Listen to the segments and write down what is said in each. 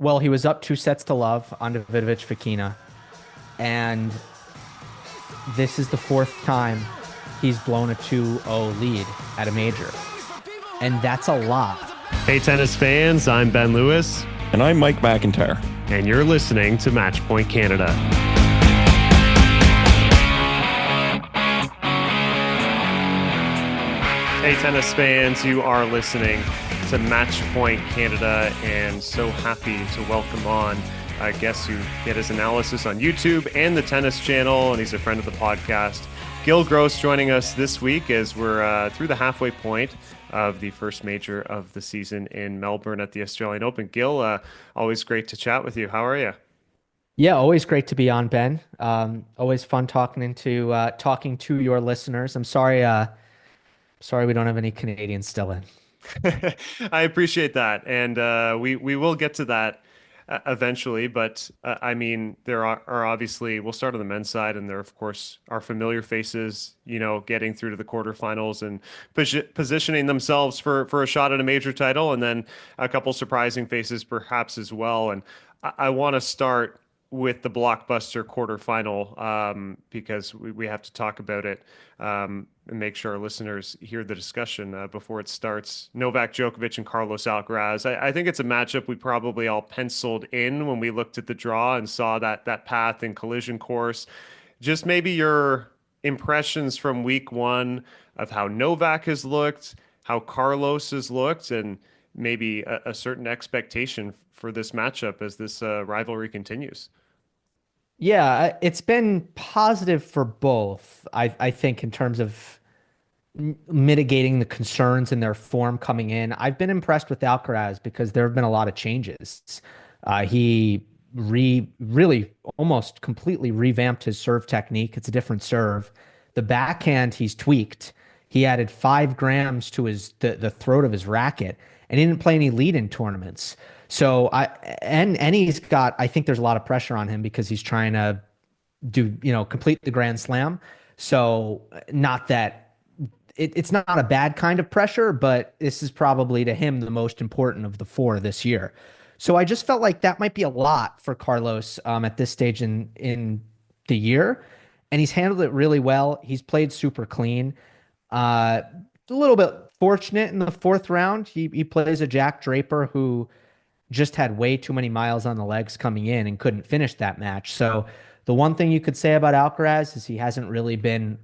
Well, he was up 2 sets to love on Davidovich Fokina, and this is the fourth time he's blown a 2-0 lead at a major, and that's a lot. Hey, tennis fans, I'm Ben Lewis. And I'm Mike McIntyre. And you're listening to Matchpoint Canada. Hey, tennis fans, you are listening to Matchpoint Canada, and so happy to welcome on a guest who get his analysis on YouTube and the tennis channel, and he's a friend of the podcast. Gill Gross joining us this week as we're through the halfway point of the first major of the season in Melbourne at the Australian Open. Gill, always great to chat with you. How are you? Yeah, always great to be on, Ben. Always fun talking to your listeners. I'm sorry we don't have any Canadians still in. I appreciate that, and we will get to that eventually. But I mean, there are obviously, we'll start on the men's side, and there of course are familiar faces, getting through to the quarterfinals and positioning themselves for a shot at a major title, and then a couple surprising faces perhaps as well. And I want to start with the blockbuster quarterfinal because we have to talk about it and make sure our listeners hear the discussion before it starts. Novak Djokovic and Carlos Alcaraz. I think it's a matchup we probably all penciled in when we looked at the draw and saw that path and collision course. Just maybe your impressions from week one of how Novak has looked, how Carlos has looked, and maybe a certain expectation for this matchup as this rivalry continues. Yeah, it's been positive for both. I think in terms of mitigating the concerns in their form coming in. I've been impressed with Alcaraz because there have been a lot of changes. He really almost completely revamped his serve technique. It's a different serve. The backhand he's tweaked. He added 5 grams to the throat of his racket, and he didn't play any lead in tournaments. So he's got, I think there's a lot of pressure on him because he's trying to complete the Grand Slam. So not that it's not a bad kind of pressure, but this is probably to him the most important of the 4 this year. So I just felt like that might be a lot for Carlos at this stage in the year. And he's handled it really well. He's played super clean. A little bit fortunate in the 4th round. He plays a Jack Draper who just had way too many miles on the legs coming in and couldn't finish that match. So the one thing you could say about Alcaraz is he hasn't really been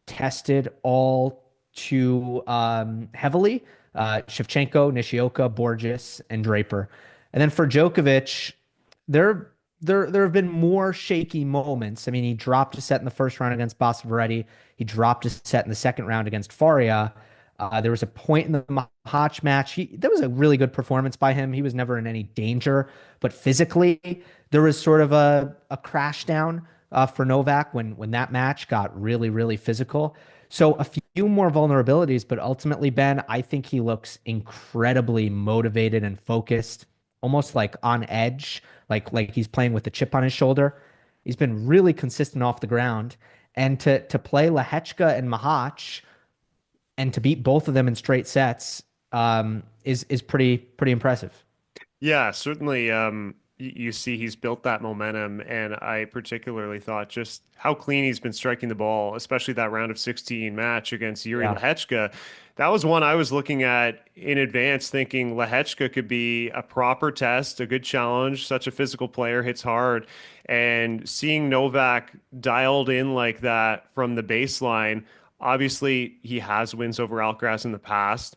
tested all too heavily. Shevchenko, Nishioka, Borges, and Draper. And then for Djokovic, there have been more shaky moments. I mean, he dropped a set in the 1st round against Basaveretti. He dropped a set in the 2nd round against Faria. There was a point in the Mahach match. That was a really good performance by him. He was never in any danger, but physically there was sort of a crash down for Novak when that match got really, really physical. So a few more vulnerabilities, but ultimately, Ben, I think he looks incredibly motivated and focused, almost like on edge, like he's playing with a chip on his shoulder. He's been really consistent off the ground, and to play Lehechka and Mahach and to beat both of them in straight sets is pretty impressive. Yeah, certainly. You see he's built that momentum, and I particularly thought just how clean he's been striking the ball, especially that round of 16 match against Yuri Lehechka. That was one I was looking at in advance, thinking Lehechka could be a proper test, a good challenge. Such a physical player, hits hard. And seeing Novak dialed in like that from the baseline, obviously he has wins over Alcaraz in the past.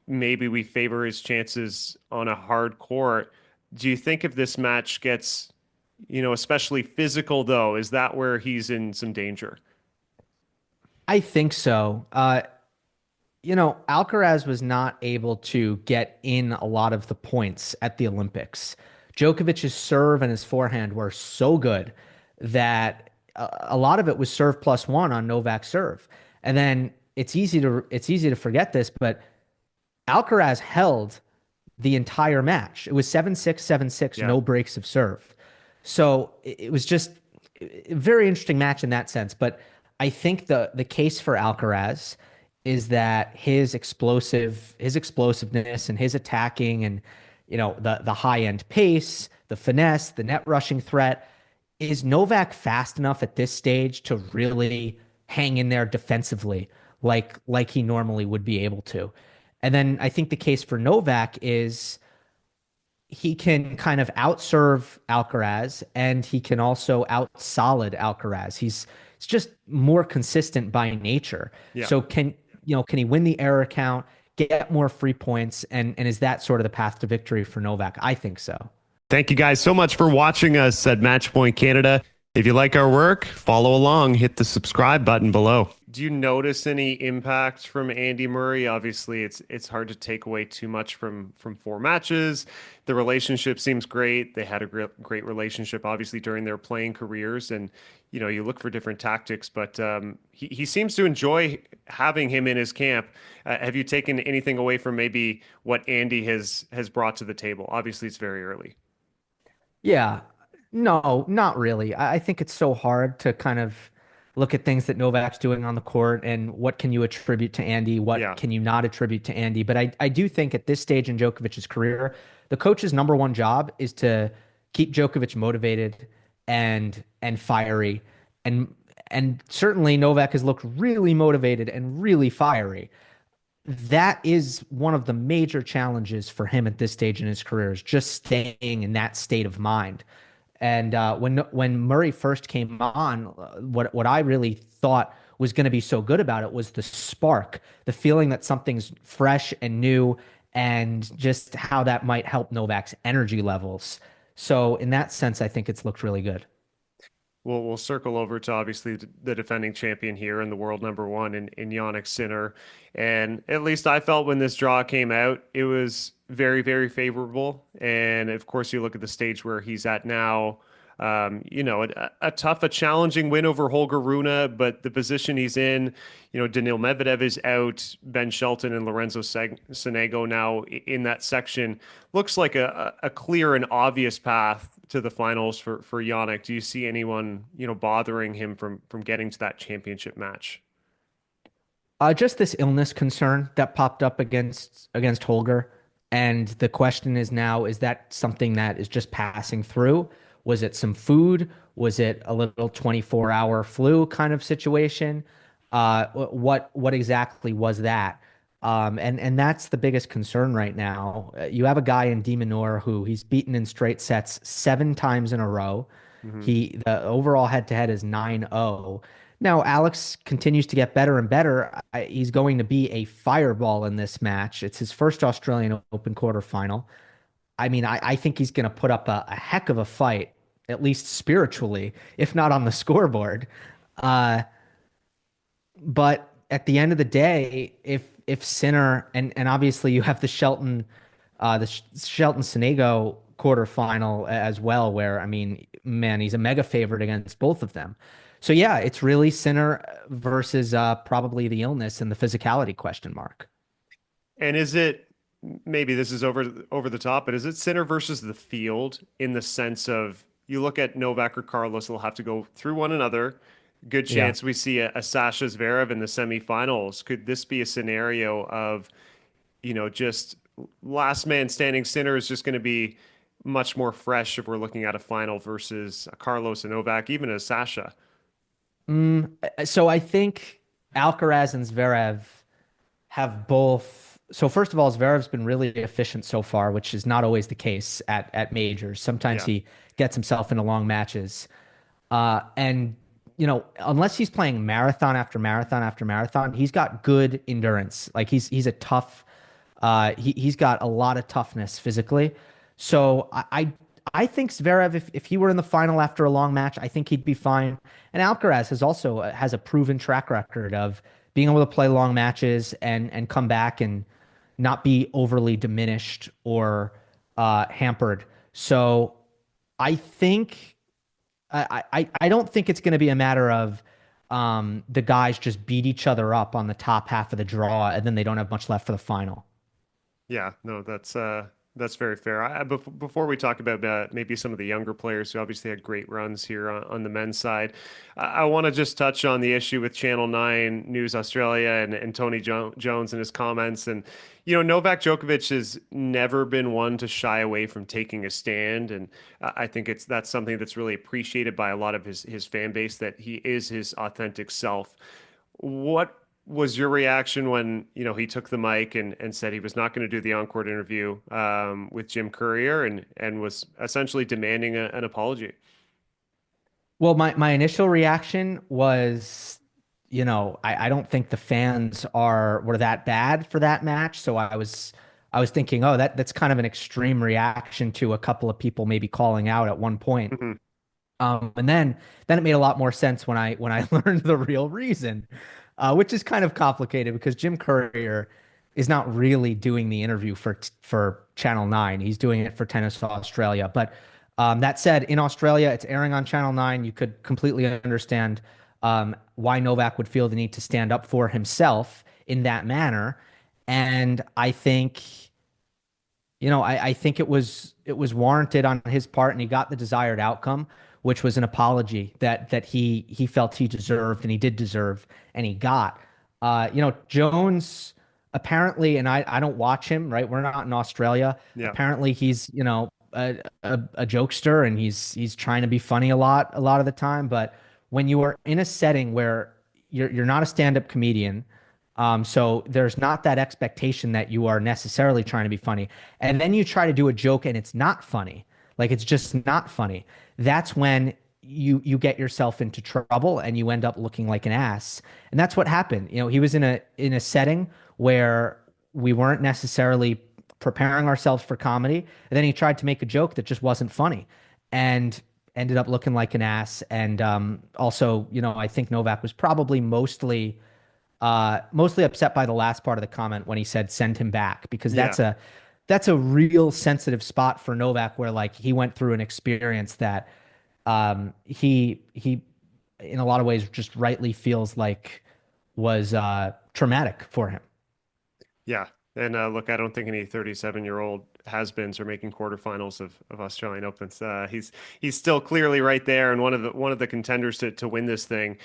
Maybe we favor his chances on a hard court. Do you think if this match gets, especially physical though, is that where he's in some danger? I think so. Alcaraz was not able to get in a lot of the points at the Olympics. Djokovic's serve and his forehand were so good that a lot of it was serve +1 on Novak's serve. And then it's easy to forget this, but Alcaraz held the entire match. It was 7-6, 7-6, no breaks of serve. So it was just a very interesting match in that sense. But I think the case for Alcaraz is that his explosiveness and his attacking and the high end pace, the finesse, the net rushing threat. Is Novak fast enough at this stage to really hang in there defensively like he normally would be able to? And then I think the case for Novak is he can kind of outserve Alcaraz and he can also out-solid Alcaraz. He's just more consistent by nature. Yeah. So can he win the error count, get more free points, and is that sort of the path to victory for Novak? I think so. Thank you guys so much for watching us at Matchpoint Canada. If you like our work, follow along, hit the subscribe button below. Do you notice any impact from Andy Murray? Obviously, it's hard to take away too much from four matches. The relationship seems great. They had a great relationship, obviously, during their playing careers. And you look for different tactics, but he seems to enjoy having him in his camp. Have you taken anything away from maybe what Andy has brought to the table? Obviously, it's very early. Yeah. No, not really. I think it's so hard to kind of look at things that Novak's doing on the court and what can you attribute to Andy, what Yeah. can you not attribute to Andy. But I do think at this stage in Djokovic's career, the coach's number one job is to keep Djokovic motivated and fiery. And and certainly Novak has looked really motivated and really fiery. That is one of the major challenges for him at this stage in his career is just staying in that state of mind. And when Murray first came on, what I really thought was going to be so good about it was the spark, the feeling that something's fresh and new, and just how that might help Novak's energy levels. So in that sense, I think it's looked really good. We'll circle over to obviously the defending champion here and the world number one in Jannik Sinner. And at least I felt when this draw came out, it was very, very favorable. And of course, you look at the stage where he's at now. A challenging win over Holger Rune, but the position he's in, Daniil Medvedev is out, Ben Shelton and Lorenzo Sonego now in that section. Looks like a clear and obvious path to the finals for Jannik. Do you see anyone, bothering him from getting to that championship match? Just this illness concern that popped up against Holger, and the question is now: is that something that is just passing through? Was it some food? Was it a little 24-hour flu kind of situation? What exactly was that? And that's the biggest concern right now. You have a guy in De Minaur who he's beaten in straight sets 7 times in a row. Hmm. The overall head-to-head is 9-0. Now, Alex continues to get better and better. He's going to be a fireball in this match. It's his first Australian Open quarterfinal. I mean, I think he's going to put up a heck of a fight, at least spiritually, if not on the scoreboard. Uh, but at the end of the day, if Sinner and obviously you have the Shelton Sonego quarterfinal as well, where I mean, man, he's a mega favorite against both of them. So yeah, it's really Sinner versus probably the illness and the physicality question mark. And is it, maybe this is over the top, but is it Sinner versus the field in the sense of you look at Novak or Carlos, they'll have to go through one another. Good Yeah. chance we see a Sasha Zverev in the semifinals. Could this be a scenario of, just last man standing? Sinner is just going to be much more fresh if we're looking at a final versus a Carlos and Novak, even a Sasha. So I think Alcaraz and Zverev have both. So first of all, Zverev's been really efficient so far, which is not always the case at majors. Sometimes Yeah. he gets himself into long matches. And unless he's playing marathon after marathon after marathon, he's got good endurance. Like he's a tough he's got a lot of toughness physically. So I think Zverev, if he were in the final after a long match, I think he'd be fine. And Alcaraz has a proven track record of being able to play long matches and come back and not be overly diminished or hampered. So I think I don't think it's going to be a matter of the guys just beat each other up on the top half of the draw and then they don't have much left for the final. Yeah, no, That's very fair. Before we talk about maybe some of the younger players who obviously had great runs here on the men's side, I want to just touch on the issue with Channel 9 News Australia and Tony Jones and his comments. And, Novak Djokovic has never been one to shy away from taking a stand. And I think that's something that's really appreciated by a lot of his fan base, that he is his authentic self. What was your reaction when he took the mic and said he was not going to do the on-court interview with Jim Courier and was essentially demanding an apology? Well, my initial reaction was, I don't think the fans were that bad for that match. So I was thinking, oh, that's kind of an extreme reaction to a couple of people maybe calling out at one point. Hmm. And then it made a lot more sense when I learned the real reason, which is kind of complicated because Jim Courier is not really doing the interview for Channel 9. He's doing it for Tennis Australia. But that said, in Australia, it's airing on Channel 9. You could completely understand why Novak would feel the need to stand up for himself in that manner. And I think it was warranted on his part, and he got the desired outcome, which was an apology that he felt he deserved and he did deserve, and he got. Jones apparently, and I don't watch him, right? We're not in Australia. Yeah. Apparently, he's a jokester, and he's trying to be funny a lot of the time. But when you are in a setting where you're not a stand-up comedian, so there's not that expectation that you are necessarily trying to be funny. And then you try to do a joke and it's not funny. Like it's just not funny. That's when you get yourself into trouble and you end up looking like an ass. And that's what happened. He was in a setting where we weren't necessarily preparing ourselves for comedy. And then he tried to make a joke that just wasn't funny and ended up looking like an ass. And also, I think Novak was probably mostly upset by the last part of the comment when he said send him back, because Yeah. that's a real sensitive spot for Novak, where like he went through an experience that he in a lot of ways just rightly feels like was traumatic for him. Yeah. And look, I don't think any 37-year-old has-beens are making quarterfinals of Australian Opens. He's still clearly right there and one of the contenders to win this thing.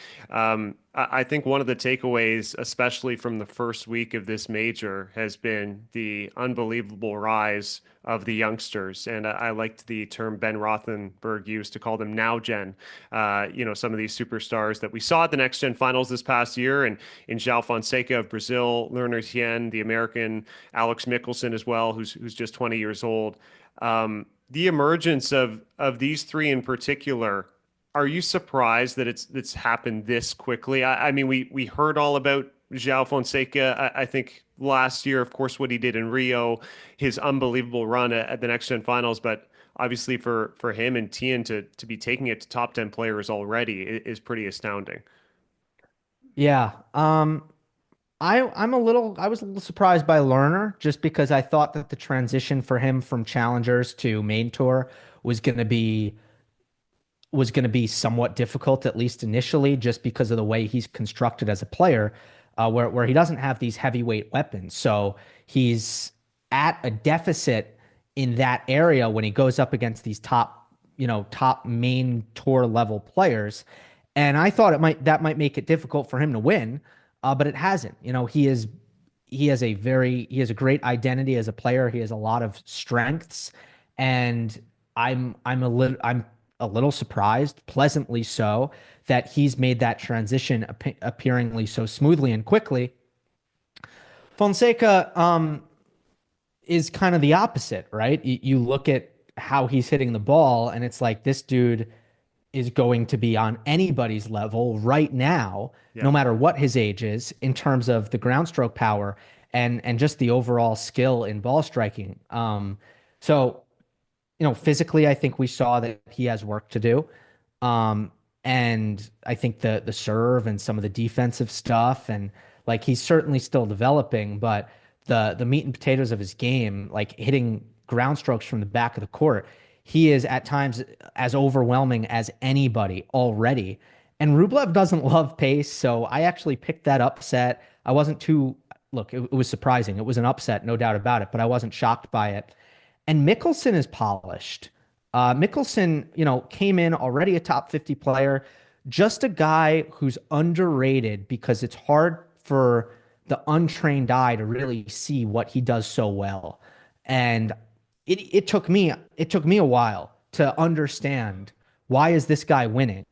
I think one of the takeaways, especially from the first week of this major, has been the unbelievable rise of the youngsters. And I liked the term Ben Rothenberg used to call them now gen. Some of these superstars that we saw at the next gen finals this past year, and in João Fonseca of Brazil, Lerner Tien, the American, Alex Mickelson as well, who's just 20 years old. The emergence of these three in particular, are you surprised that it's happened this quickly? I mean, we heard all about João Fonseca. I think last year, of course, what he did in Rio, his unbelievable run at the Next Gen Finals, but obviously for him and Tien to be taking it to top 10 players already is pretty astounding. Yeah. I was a little surprised by Lerner, just because I thought that the transition for him from challengers to main tour was going to be was going to be somewhat difficult, at least initially, just because of the way he's constructed as a player, where he doesn't have these heavyweight weapons. So he's at a deficit in that area when he goes up against these top main tour level players. And I thought that might make it difficult for him to win, but it hasn't. He has a great identity as a player. He has a lot of strengths, and I'm a little surprised, pleasantly so, that he's made that transition appearingly so smoothly and quickly. Fonseca is kind of the opposite, right? You look at how he's hitting the ball, and it's like this dude is going to be on anybody's level right now, Yeah. no matter what his age is, in terms of the ground stroke power and just the overall skill in ball striking. So physically, I think we saw that he has work to do. Um, and I think the serve and some of the defensive stuff, and like he's certainly still developing, but the meat and potatoes of his game, like hitting ground strokes from the back of the court, he is at times as overwhelming as anybody already. And Rublev doesn't love pace, so I actually picked that upset. I wasn't too, look, it was surprising. It was an upset, no doubt about it, but I wasn't shocked by it. And Mickelson is polished. Mickelson, came in already a top 50 player, just a guy who's underrated because it's hard for the untrained eye to really see what he does so well. And it took me a while to understand why is this guy winning.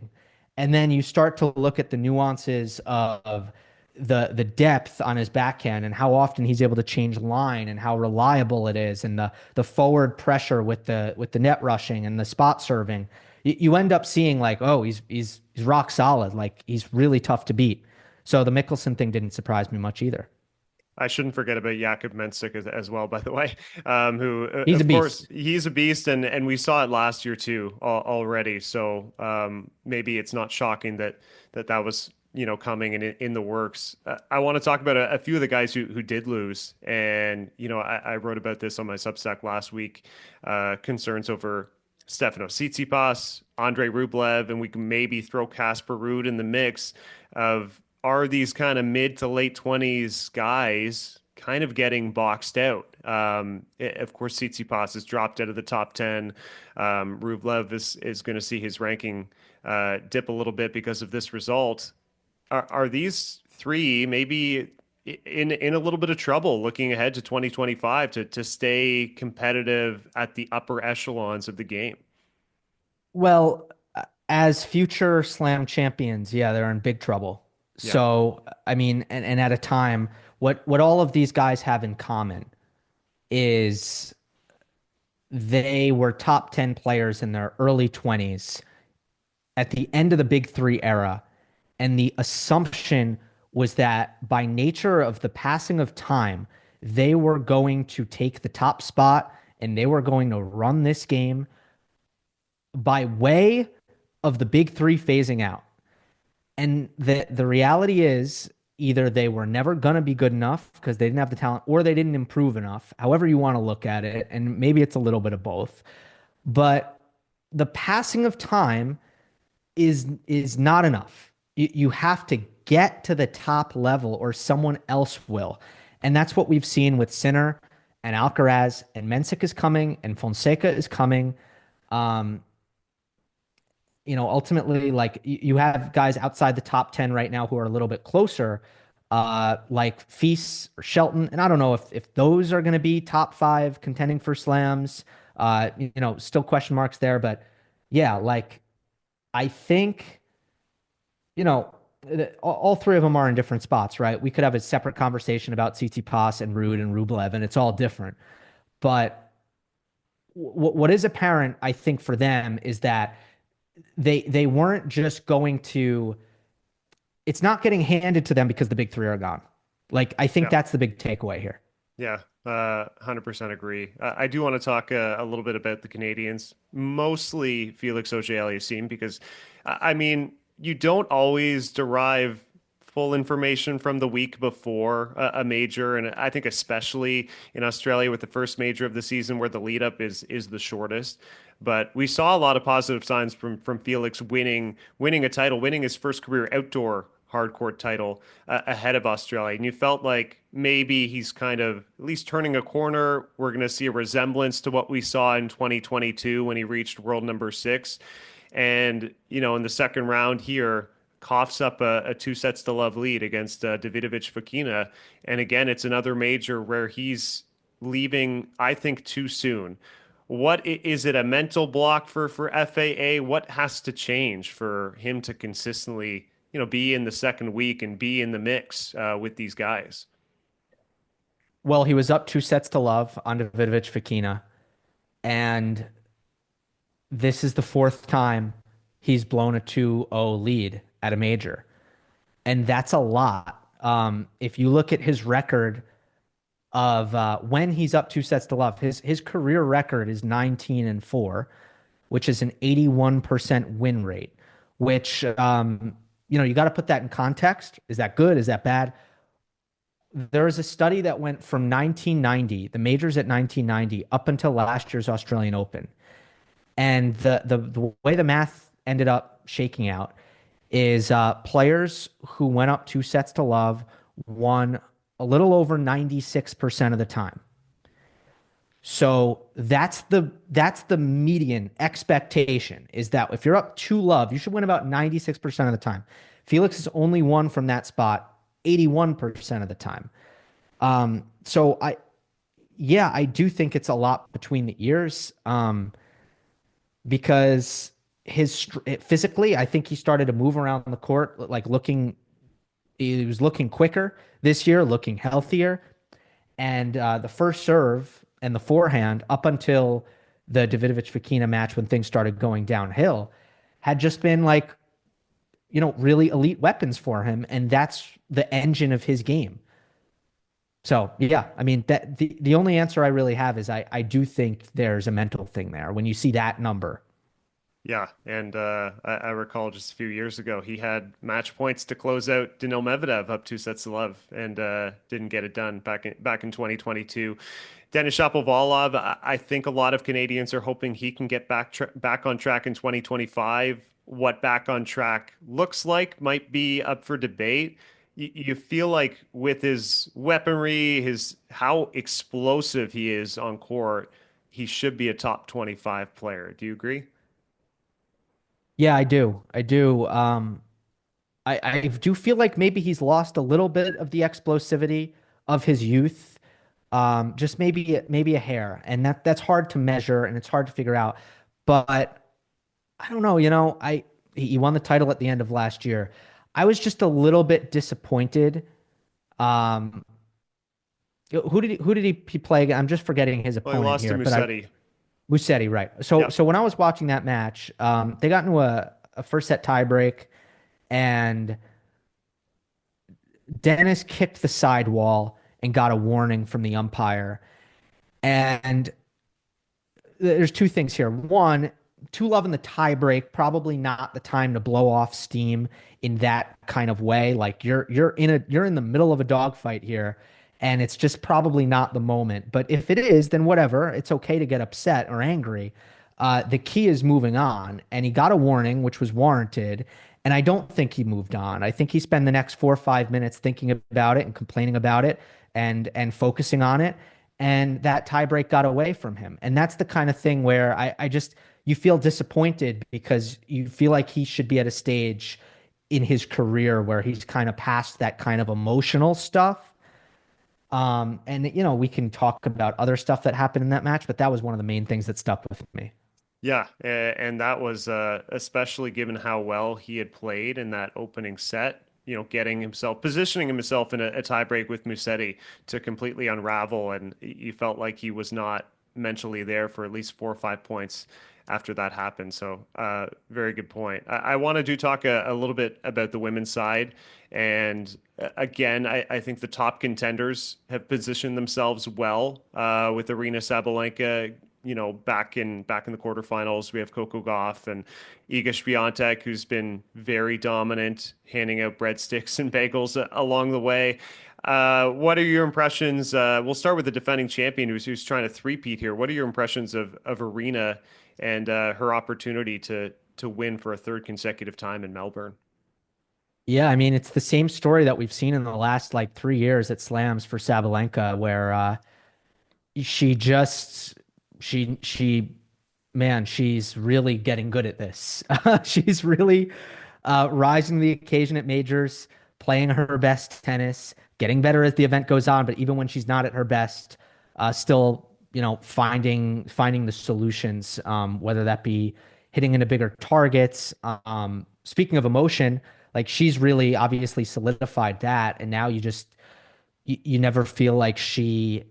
And then you start to look at the nuances of the depth on his backhand and how often he's able to change line and how reliable it is and the forward pressure with the net rushing and the spot serving. You end up seeing like, oh, he's rock solid. Like he's really tough to beat. So the Mickelson thing didn't surprise me much either. I shouldn't forget about Jakub Mensik as well, by the way, who, He's a of course, beast. he's a beast, and we saw it last year too already. So maybe it's not shocking that was coming in the works. I want to talk about a few of the guys who did lose, and I wrote about this on my Substack last week. Concerns over Stefanos Tsitsipas, Andrei Rublev, and we can maybe throw Casper Ruud in the mix of are these kind of mid to late 20s guys kind of getting boxed out. Of course, Tsitsipas has dropped out of the top 10. Rublev is going to see his ranking dip a little bit because of this result. Are these three maybe in a little bit of trouble looking ahead to 2025 to stay competitive at the upper echelons of the game? Well, as future slam champions, yeah, they're in big trouble. Yeah. So, I mean, and at a time, what all of these guys have in common is they were top 10 players in their early 20s at the end of the big three era. And the assumption was that by nature of the passing of time, they were going to take the top spot and they were going to run this game by way of the big three phasing out. And the reality is either they were never going to be good enough because they didn't have the talent or they didn't improve enough, however you want to look at it. And maybe it's a little bit of both. But the passing of time is not enough. You have to get to the top level or someone else will. And that's what we've seen with Sinner and Alcaraz and Mensik is coming and Fonseca is coming. Um, ultimately, like you have guys outside the top 10 right now who are a little bit closer, like Feast or Shelton. And I don't know if those are going to be top five contending for slams. Still question marks there. But yeah, like I think, all three of them are in different spots, right? We could have a separate conversation about Tsitsipas and Ruud and Rublev, and it's all different. But what is apparent, I think, for them is that they weren't just going to. It's not getting handed to them because the big three are gone. Like I think Yeah. that's the big takeaway here. Yeah, 100% agree. I do want to talk a little bit about the Canadians, mostly Felix Auger-Aliassime, because I mean, you don't always derive full information from the week before a major, and I think especially in Australia with the first major of the season, where the lead up is the shortest. But we saw a lot of positive signs from Felix winning a title, winning his first career outdoor hardcourt title ahead of Australia. And you felt like maybe he's kind of at least turning a corner. We're going to see a resemblance to what we saw in 2022 when he reached world number 6. And, in the second round here, coughs up a 2-sets-to-love lead against Davidovich Fokina. And again, it's another major where he's leaving, I think, too soon. What is it, a mental block for FAA? What has to change for him to consistently be in the second week and be in the mix with these guys? Well, he was up 2 sets to love on Davidovich Fokina, and this is the fourth time he's blown a 2-0 lead at a major. And that's a lot. If you look at his record of when he's up 2 sets to love, his career record is 19-4, which is an 81% win rate, which, you got to put that in context. Is that good? Is that bad? There is a study that went from 1990, the majors at 1990, up until last year's Australian Open. And the way the math ended up shaking out is players who went up 2 sets to love won a little over 96% of the time. So that's the median expectation is that if you're up 2-love, you should win about 96% of the time. Felix has only won from that spot 81% of the time. So yeah, I do think it's a lot between the ears. Because physically, I think he started to move around the court, like he was looking quicker this year, looking healthier. And the first serve and the forehand, up until the Davidovich Fokina match when things started going downhill, had just been like, really elite weapons for him. And that's the engine of his game. So yeah, I mean that the only answer I really have is I do think there's a mental thing there when you see that number. Yeah, and I recall just a few years ago he had match points to close out Daniil Medvedev up 2 sets to love, and didn't get it done back in 2022. Denis Shapovalov, I think a lot of Canadians are hoping he can get back on track in 2025. What back on track looks like might be up for debate. You feel like with his weaponry, his how explosive he is on court, he should be a top 25 player. Do you agree? Yeah, I do. I do. I do feel like maybe he's lost a little bit of the explosivity of his youth. Just maybe a hair, and that's hard to measure and it's hard to figure out. But I don't know. He won the title at the end of last year. I was just a little bit disappointed. Um, who did he play again? I'm just forgetting his Well, he opponent lost to here, but I Musetti. Musetti, right? So Yeah. so when I was watching that match, they got into a first set tiebreak, and Dennis kicked the sidewall and got a warning from the umpire. And there's two things here. One, 2-love in the tiebreak, probably not the time to blow off steam in that kind of way. Like you're in the middle of a dogfight here, and it's just probably not the moment. But if it is, then whatever. It's okay to get upset or angry. The key is moving on, and he got a warning, which was warranted. And I don't think he moved on. I think he spent the next 4 or 5 minutes thinking about it and complaining about it and focusing on it. And that tiebreak got away from him. And that's the kind of thing where I just you feel disappointed because you feel like he should be at a stage in his career where he's kind of past that kind of emotional stuff. And we can talk about other stuff that happened in that match, but that was one of the main things that stuck with me. Yeah, and that was especially given how well he had played in that opening set. Positioning himself in a tiebreak with Musetti to completely unravel, and you felt like he was not mentally there for at least 4 or 5 points after that happened. So, very good point. I want to do talk a little bit about the women's side, and again, I think the top contenders have positioned themselves well with Aryna Sabalenka back in the quarterfinals. We have Coco Gauff and Iga Swiatek, who's been very dominant, handing out breadsticks and bagels along the way. What are your impressions? We'll start with the defending champion, who's trying to three-peat here. What are your impressions of Aryna and her opportunity to win for a third consecutive time in Melbourne? Yeah, I mean, it's the same story that we've seen in the last like 3 years at Slams for Sabalenka, where she just she man, she's really getting good at this. She's really rising to the occasion at majors, playing her best tennis, getting better as the event goes on. But even when she's not at her best, still, finding the solutions, whether that be hitting into bigger targets. Speaking of emotion, like she's really obviously solidified that, and now you never feel like she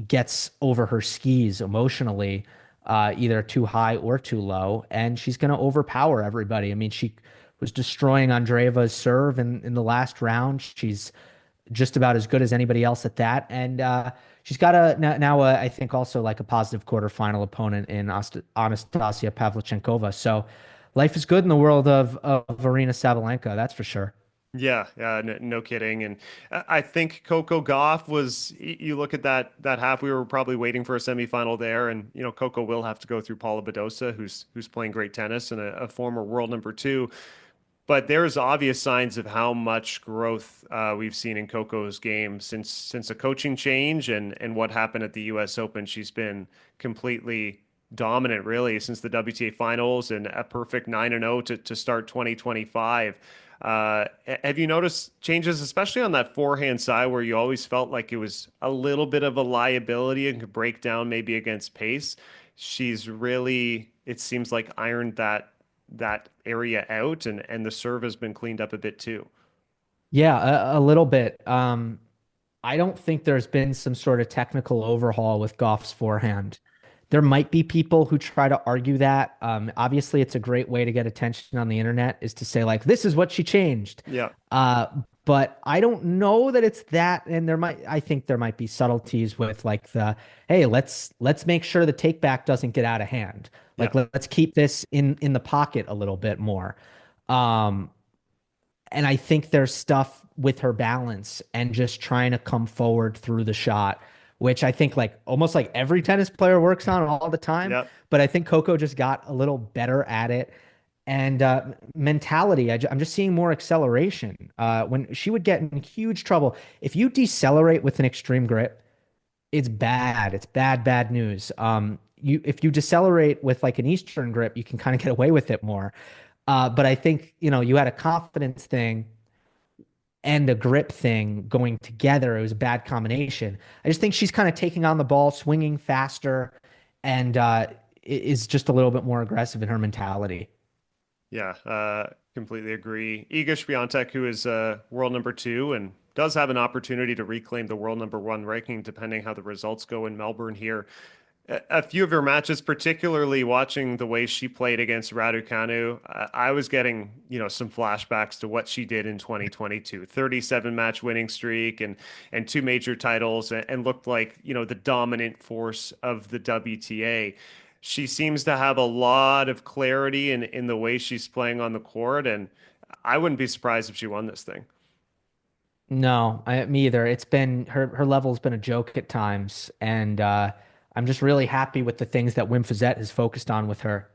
gets over her skis emotionally, either too high or too low, and she's going to overpower everybody. I mean, she was destroying Andreeva's serve in the last round. She's just about as good as anybody else at that, and she's got I think also like a positive quarterfinal opponent in Anastasia Pavlyuchenkova. So life is good in the world of Aryna Sabalenka, that's for sure. Yeah, yeah, no kidding. And I think Coco Gauff was. You look at that half. We were probably waiting for a semifinal there, and Coco will have to go through Paula Badosa, who's playing great tennis and a former world number two. but there's obvious signs of how much growth we've seen in Coco's game since a coaching change and what happened at the U.S. Open. She's been completely dominant, really, since the WTA finals and a perfect 9-0 to start 2025. Have you noticed changes, especially on that forehand side, where you always felt like it was a little bit of a liability and could break down maybe against pace? She's really, it seems like, ironed that area out, and the serve has been cleaned up a bit too. Yeah, a little bit. I don't think there's been some sort of technical overhaul with Goff's forehand. There might be people who try to argue that. Obviously, it's a great way to get attention on the internet is to say like, this is what she changed. Yeah, Uh, but I don't know that it's that. And I think there might be subtleties with like hey, let's make sure the take back doesn't get out of hand. yeah, Like, let's keep this in the pocket a little bit more. Um, and I think there's stuff with her balance and just trying to come forward through the shot, which I think like almost like every tennis player works on all the time. yeah, But I think Coco just got a little better at it. And mentality, I'm just seeing more acceleration. When she would get in huge trouble, if you decelerate with an extreme grip, it's bad. It's bad, bad news. If you decelerate with like an Eastern grip, you can kind of get away with it more. But I think, you had a confidence thing and a grip thing going together. It was a bad combination. I just think she's kind of taking on the ball, swinging faster, and is just a little bit more aggressive in her mentality. yeah. Completely agree. Iga Swiatek, who is world number two and does have an opportunity to reclaim the world number one ranking, depending how the results go in Melbourne here. A few of her matches, particularly watching the way she played against Raducanu, I was getting, some flashbacks to what she did in 2022. 37 match winning streak and two major titles and looked like, the dominant force of the WTA. She seems to have a lot of clarity in the way she's playing on the court, and I wouldn't be surprised if she won this thing. No, me either. It's been her level's been a joke at times, and I'm just really happy with the things that Wim Fizette has focused on with her.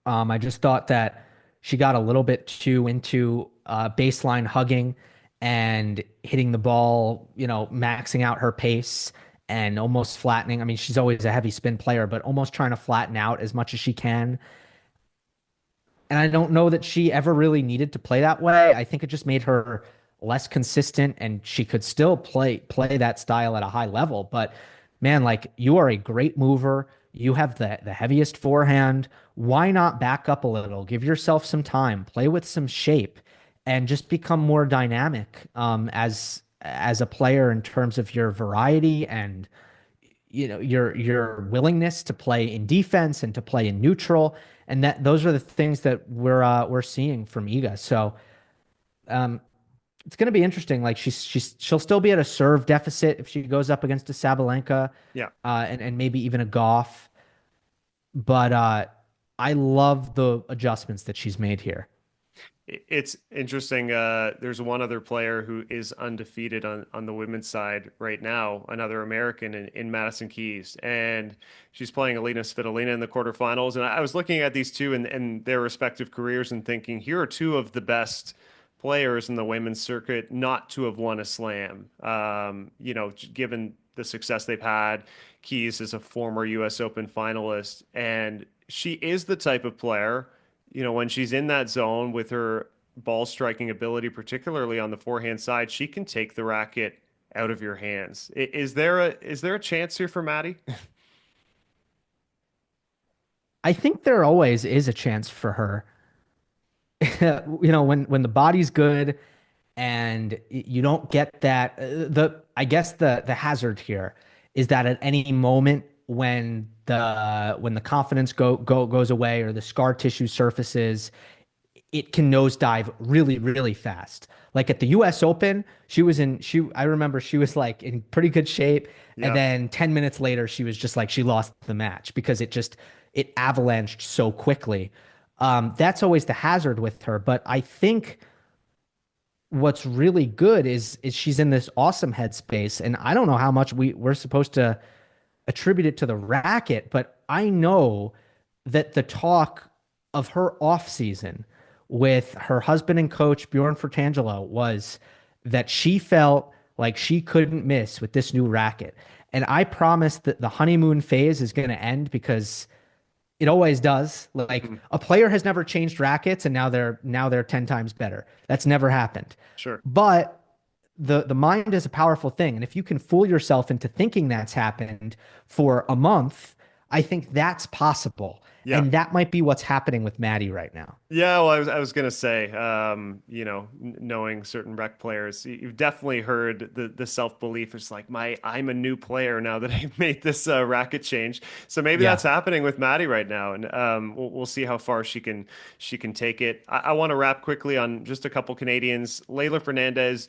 I just thought that she got a little bit too into baseline hugging and hitting the ball, maxing out her pace and almost flattening. I mean, she's always a heavy spin player, but almost trying to flatten out as much as she can. And I don't know that she ever really needed to play that way. I think it just made her less consistent and she could still play that style at a high level. But man, like you are a great mover. You have the heaviest forehand. Why not back up a little? Give yourself some time, play with some shape, and just become more dynamic as a player in terms of your variety and your willingness to play in defense and to play in neutral, and that those are the things that we're seeing from Iga. So um, it's going to be interesting. Like she'll still be at a serve deficit if she goes up against a Sabalenka, Yeah. and maybe even a Goff. But I love the adjustments that she's made here. It's interesting. There's one other player who is undefeated on the women's side right now, another American in Madison Keys, and she's playing Alina Svitolina in the quarterfinals. And I was looking at these two and their respective careers and thinking, here are two of the best players in the women's circuit not to have won a slam. Given the success they've had, Keys is a former U.S. Open finalist, and she is the type of player, when she's in that zone with her ball striking ability, particularly on the forehand side, she can take the racket out of your hands. Is there a chance here for Maddie? I think there always is a chance for her. When the body's good and you don't get that I guess the hazard here is that at any moment when the confidence goes away or the scar tissue surfaces, it can nosedive really, really fast. Like at the US Open, I remember she was like in pretty good shape. And Yeah. then 10 minutes later, she was just like, she lost the match because it avalanched so quickly. That's always the hazard with her. But I think what's really good is she's in this awesome headspace. And I don't know how much we're supposed to attribute it to the racket, but I know that the talk of her off season with her husband and coach Bjorn Fratangelo was that she felt like she couldn't miss with this new racket. And I promise that the honeymoon phase is going to end because it always does. Like Mhm. a player has never changed rackets and now they're 10 times better. That's never happened. Sure. But the mind is a powerful thing. And if you can fool yourself into thinking that's happened for a month, I think that's possible. Yeah. And that might be what's happening with Maddie right now. Yeah, well, I was gonna say, knowing certain rec players, you've definitely heard the self-belief. It's like I'm a new player now that I've made this racket change. So maybe that's Yeah. happening with Maddie right now, and we'll see how far she can take it. I want to wrap quickly on just a couple Canadians. Leylah Fernandez,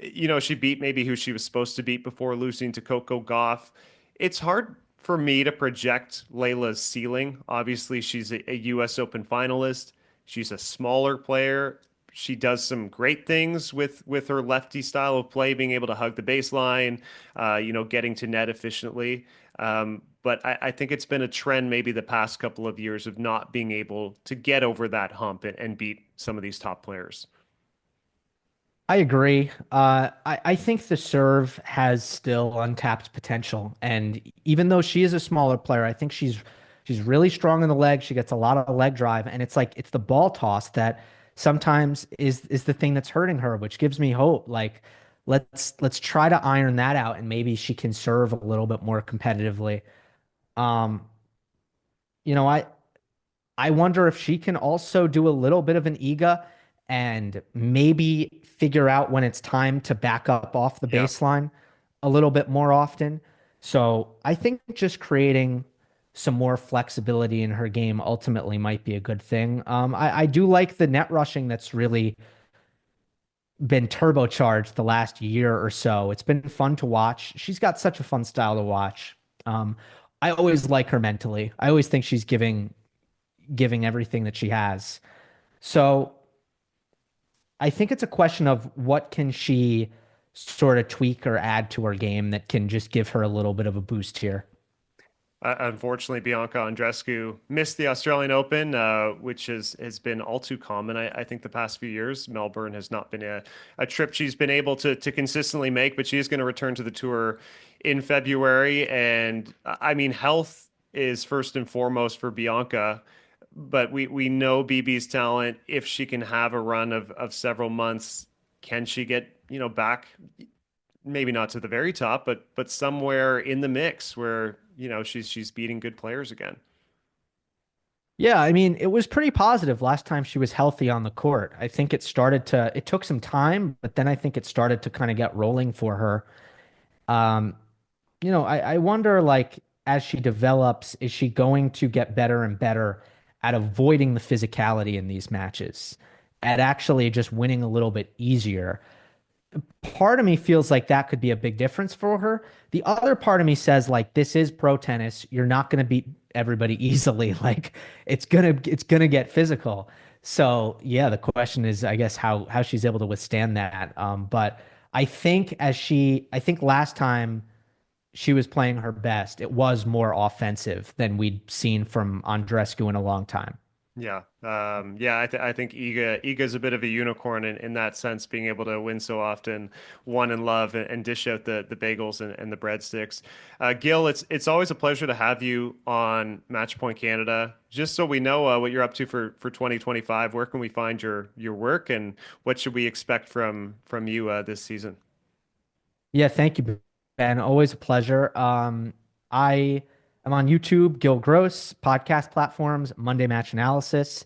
she beat maybe who she was supposed to beat before losing to Coco Gauff. It's hard for me to project Leylah's ceiling. Obviously, she's a U.S. Open finalist. She's a smaller player. She does some great things with her lefty style of play, being able to hug the baseline, getting to net efficiently. But I think it's been a trend maybe the past couple of years of not being able to get over that hump and beat some of these top players. I agree. I think the serve has still untapped potential, and even though she is a smaller player, I think she's really strong in the leg. She gets a lot of leg drive, and it's like it's the ball toss that sometimes is the thing that's hurting her, which gives me hope. Like let's try to iron that out, and maybe she can serve a little bit more competitively. Um, you know, I wonder if she can also do a little bit of an Iga and maybe figure out when it's time to back up off the Yeah. baseline a little bit more often. So I think just creating some more flexibility in her game ultimately might be a good thing. I do like the net rushing that's really been turbocharged the last year or so. It's been fun to watch. She's got such a fun style to watch. Um, I always like her mentally. I always think she's giving everything that she has. So I think it's a question of what can she sort of tweak or add to her game that can just give her a little bit of a boost here. Unfortunately, Bianca Andreescu missed the Australian Open, which has been all too common. I think the past few years, Melbourne has not been a trip she's been able to consistently make, but she is going to return to the tour in February. And I mean, health is first and foremost for Bianca, but we know BB's talent. If she can have a run of several months, can she get, back? Maybe not to the very top, but somewhere in the mix where she's beating good players again. Yeah, I mean, it was pretty positive last time she was healthy on the court. I think it took some time, but then I think it started to kind of get rolling for her. Um, I wonder, like, as she develops, is she going to get better and better at avoiding the physicality in these matches, at actually just winning a little bit easier? Part of me feels like that could be a big difference for her. The other part of me says, like, this is pro tennis. You're not going to beat everybody easily. Like, it's gonna get physical. So yeah, the question is, I guess, how she's able to withstand that. But I think last time she was playing her best, it was more offensive than we'd seen from Andreescu in a long time. Yeah. Yeah, I think Iga's a bit of a unicorn in that sense, being able to win so often, one in love, and dish out the bagels and the breadsticks. Gill, it's always a pleasure to have you on Match Point Canada. Just so we know what you're up to for 2025, where can we find your work, and what should we expect from you this season? Yeah, thank you, Ben. Always a pleasure. I am on YouTube, Gill Gross, podcast platforms, Monday Match Analysis.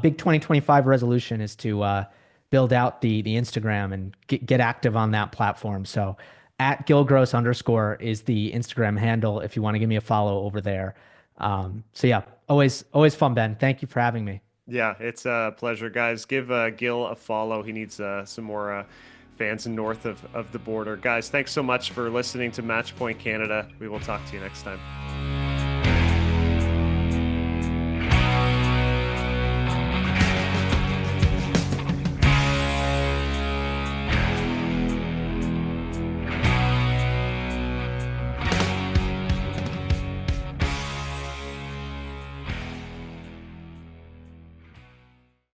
Big 2025 resolution is to build out the Instagram and get active on that platform. So at Gill Gross underscore is the Instagram handle if you want to give me a follow over there. So yeah, always fun, Ben. Thank you for having me. Yeah, it's a pleasure, guys. Give Gil a follow. He needs some more fans north of the border. Guys, thanks so much for listening to Match Point Canada. We will talk to you next time.